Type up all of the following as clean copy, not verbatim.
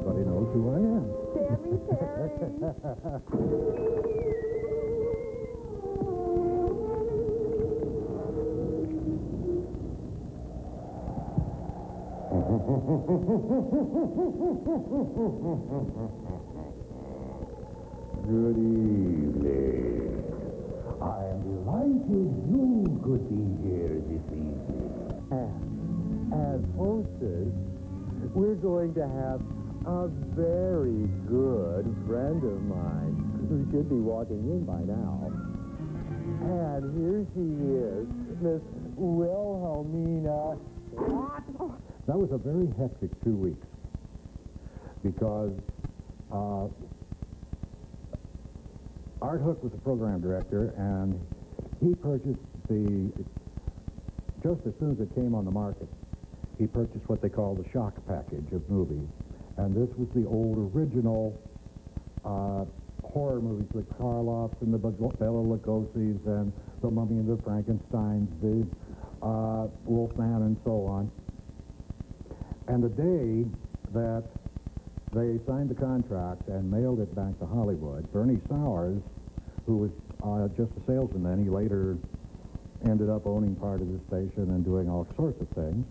everybody knows who I am. Sammy Terry. Good evening. I am delighted you could be here this evening. And as hostess, we're going to have a very good friend of mine who should be walking in by now. And here she is, Miss Wilhelmina. That was a very hectic 2 weeks because Art Hook was the program director, and he purchased just as soon as it came on the market, he purchased what they call the shock package of movies. And this was the old original horror movies, the Karloffs and the Bela Lugosi's and the Mummy and the Frankensteins, the Wolfman and so on. And the day that they signed the contract and mailed it back to Hollywood, Bernie Sowers, who was just a salesman then, he later ended up owning part of the station and doing all sorts of things,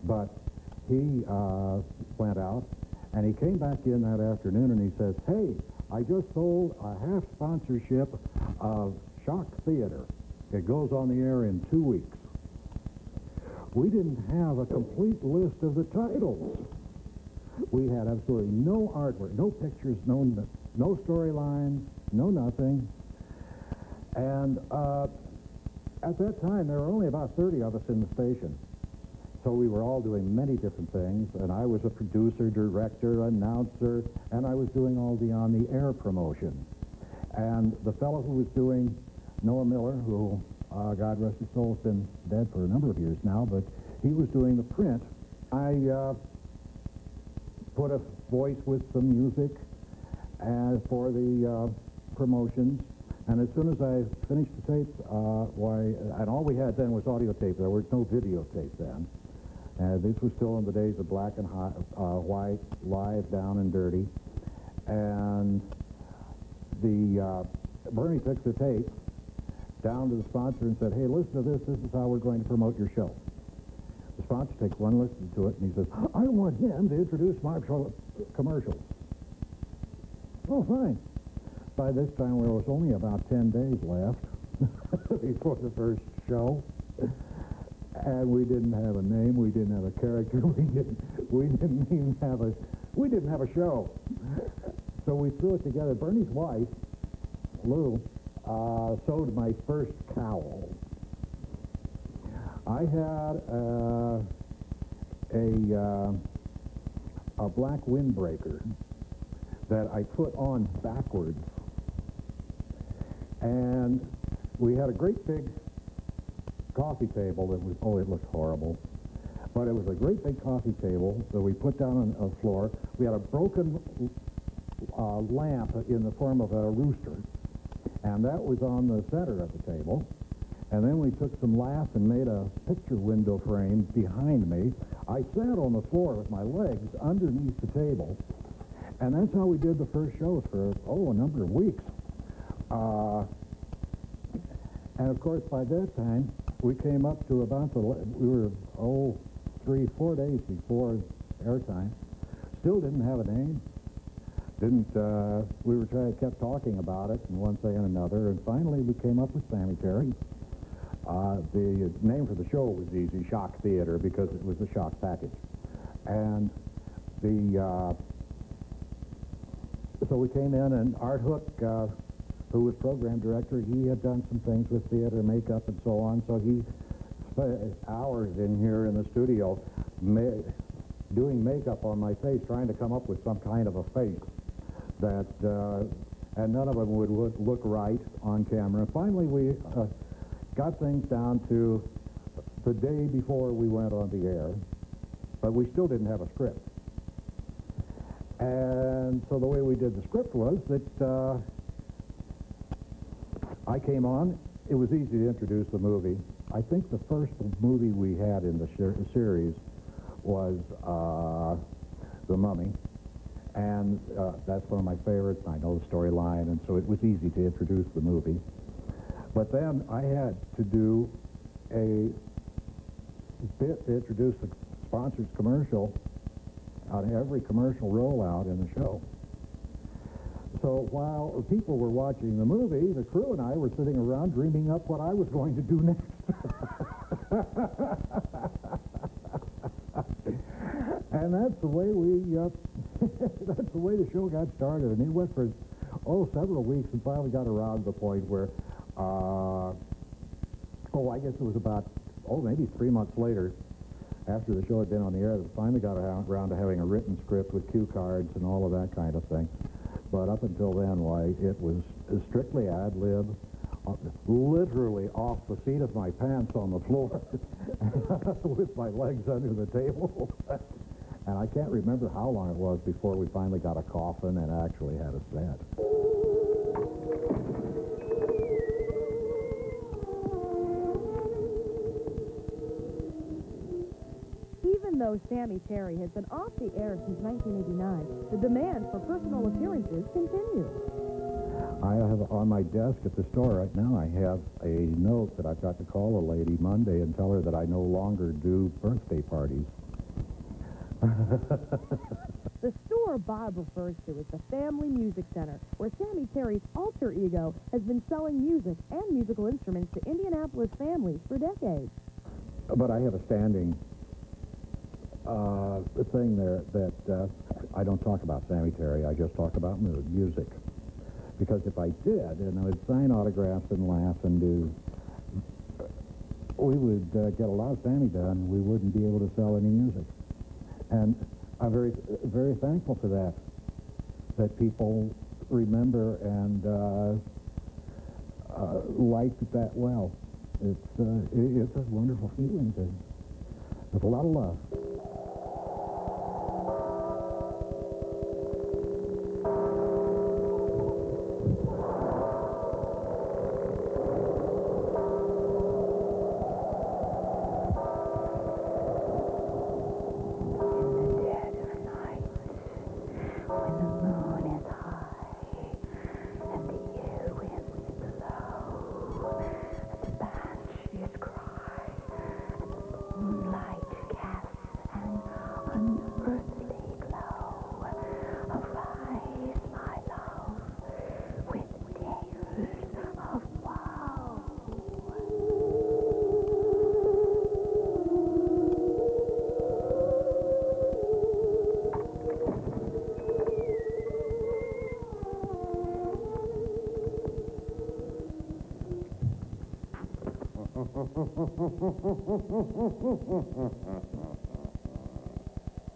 but he went out and he came back in that afternoon and he says, hey, I just sold a half sponsorship of Shock Theater. It goes on the air in 2 weeks. We didn't have a complete list of the titles. We had absolutely no artwork, no pictures, no storylines, no nothing. And at that time, there were only about 30 of us in the station. So we were all doing many different things, and I was a producer, director, announcer, and I was doing all the on-the-air promotion. And the fellow who was doing Noah Miller, who, God rest his soul, has been dead for a number of years now, but he was doing the print. I put a voice with some music for the promotions, and as soon as I finished the tape, and all we had then was audio tape. There was no videotape then. This was still in the days of black and white, live, down and dirty. And Bernie took the tape down to the sponsor and said, hey, listen to this. This is how we're going to promote your show. The sponsor takes one listen to it, and he says, I want him to introduce my commercials. Oh, fine. By this time, there was only about 10 days left before the first show. And we didn't have a name, we didn't have a character, we didn't have a show. So we threw it together. Bernie's wife, Lou, sewed my first cowl. I had a black windbreaker that I put on backwards. And we had a great big coffee table that was, oh, it looked horrible. But it was a great big coffee table that we put down on the floor. We had a broken lamp in the form of a rooster, and that was on the center of the table. And then we took some lath and made a picture window frame behind me. I sat on the floor with my legs underneath the table, and that's how we did the first shows for, a number of weeks. And of course, by that time, we came up to about we were, 3-4 days before airtime. Still didn't have a name. We kept talking about it, and one thing and another, and finally we came up with Sammy Terry. The name for the show was easy, Shock Theater, because it was a shock package. And so we came in, and Art Hook, who was program director, he had done some things with theater, makeup, and so on, so he spent hours in here in the studio doing makeup on my face, trying to come up with some kind of a face that, and none of them would look right on camera. Finally, we got things down to the day before we went on the air, but we still didn't have a script. And so the way we did the script was that I came on. It was easy to introduce the movie. I think the first movie we had in the series was The Mummy. And that's one of my favorites. I know the storyline, and so it was easy to introduce the movie. But then I had to do a bit to introduce the sponsor's commercial on every commercial rollout in the show. So while people were watching the movie, the crew and I were sitting around dreaming up what I was going to do next. And that's the way that's the way the show got started. And it went for, several weeks, and finally got around to the point where, I guess it was about, maybe 3 months later, after the show had been on the air, that finally got around to having a written script with cue cards and all of that kind of thing. But up until then, it was strictly ad-lib, literally off the seat of my pants on the floor with my legs under the table. And I can't remember how long it was before we finally got a coffin and actually had a set. Even though Sammy Terry has been off the air since 1989, the demand for personal appearances continues. I have on my desk at the store right now, I have a note that I've got to call a lady Monday and tell her that I no longer do birthday parties. The store Bob refers to is the Family Music Center, where Sammy Terry's alter ego has been selling music and musical instruments to Indianapolis families for decades. But I have a standing thing there that I don't talk about Sammy Terry, I just talk about music. Because if I did, and I would sign autographs and laugh and do, we would get a lot of Sammy done. We wouldn't be able to sell any music. And I'm very, very thankful for that people remember and like that well. It's a wonderful feeling. With a lot of love.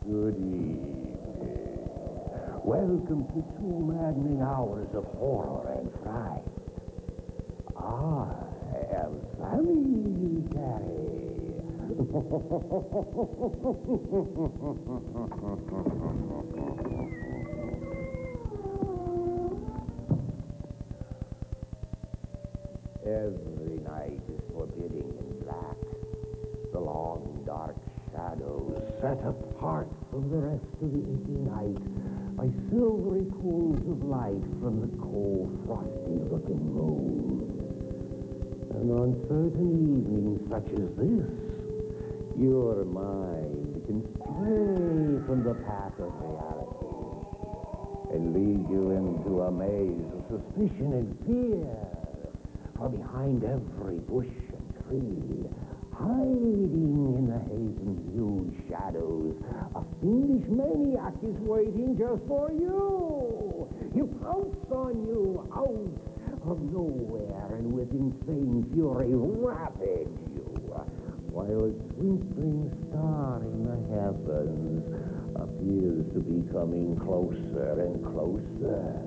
Good evening. Welcome to 2 maddening hours of horror and fright. I am Sammy Terry. Every night is forbidding and black. The long, dark shadows set apart from the rest of the inky night by silvery pools of light from the cold, frosty-looking moon. And on certain evenings such as this, your mind can stray from the path of reality and lead you into a maze of suspicion and fear. For behind every bush and tree, hiding in the haze and huge shadows, a fiendish maniac is waiting just for you. He'll pounce on you out of nowhere and with insane fury ravage you, while a twinkling star in the heavens appears to be coming closer and closer.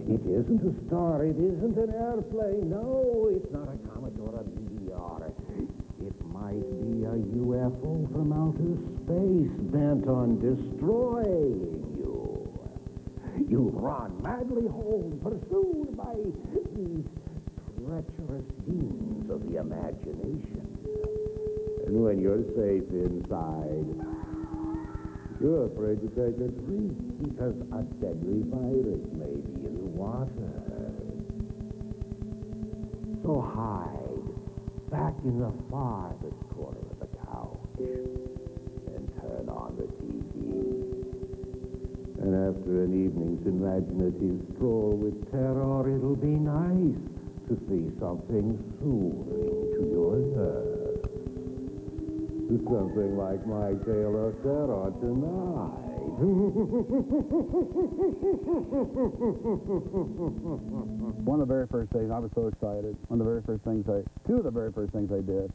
It isn't a star, it isn't an airplane, no, it's not a comet or a meteor. It might be a UFO from outer space bent on destroying you. You run madly home, pursued by these treacherous demons of the imagination. And when you're safe inside, You're afraid to take a drink because a deadly virus may be in the water. So hide back in the farthest corner of the couch and turn on the TV. And after an evening's imaginative stroll with terror, it'll be nice to see something soothing to your nerves. Something like my tale of terror tonight. One of the very first days, I was so excited. Two of the very first things I did